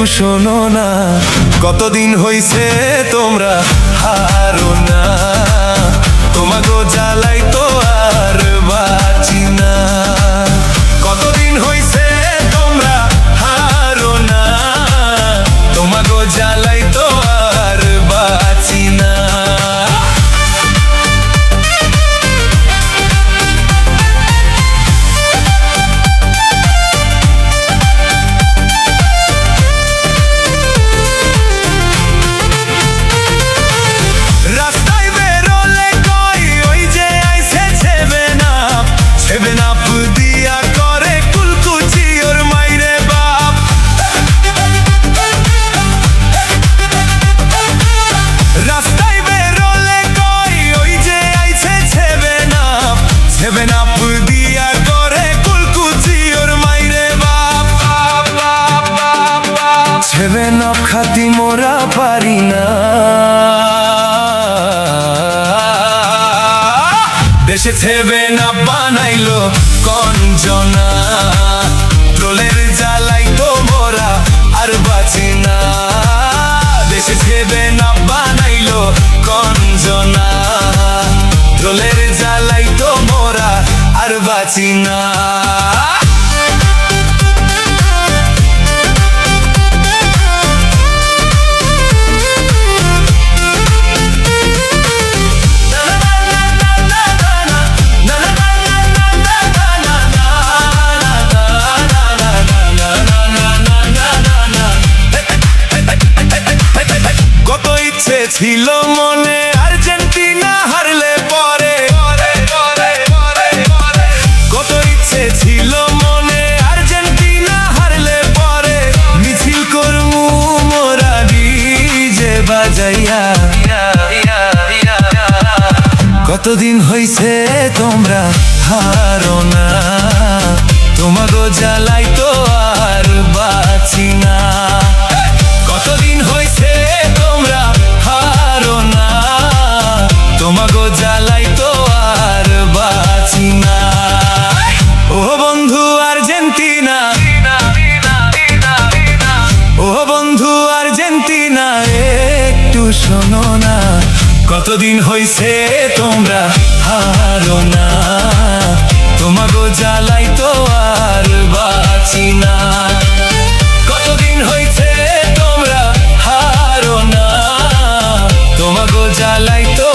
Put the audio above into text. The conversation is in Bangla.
শোনো না, কতদিন হইছে তোমরা হারো না, তোমাগো জ্বালাই তো আর বাঁচি না। কতদিন হইছে তোমরা হারো না, তোমাগো জ্বালাই তো আর বাঁচি না। সেভেন আপ খাতি মোরা পারি না, দেশে সেভেন আপ বানাইলো কঞ্জনা, ট্রোলের জ্বালাই তো মোরা আর বাঁচি না। দেশে সেভেন আপ বানাইলো কঞ্জনা, ট্রোলের জ্বালাই তো মোরা আর বাঁচি না। ছিল মনে আর্জেন্টিনা হারলে পরে, কত ইচ্ছে ছিল মনে আর্জেন্টিনা হারলে পরে, মিছিল করমু মোরা ডিজে বাজাইয়া। কতদিন হইছে তোমরা হারো না, তোমাগো জ্বালাই তো আর বাঁচি না। কতদিন হইছে তোমরা হারো না, তোমাগো জ্বালাই তো আর বাঁচি না। ও বন্ধু আর্জেন্টিনা, ও বন্ধু আর্জেন্টিনা, একটু শোনো না, কতদিন হইছে তোমরা হারো না, তোমাগো জ্বালাই তো আর বাঁচি না। কতদিন হইছে তোমরা হারো না, তোমাগো জ্বালাই তো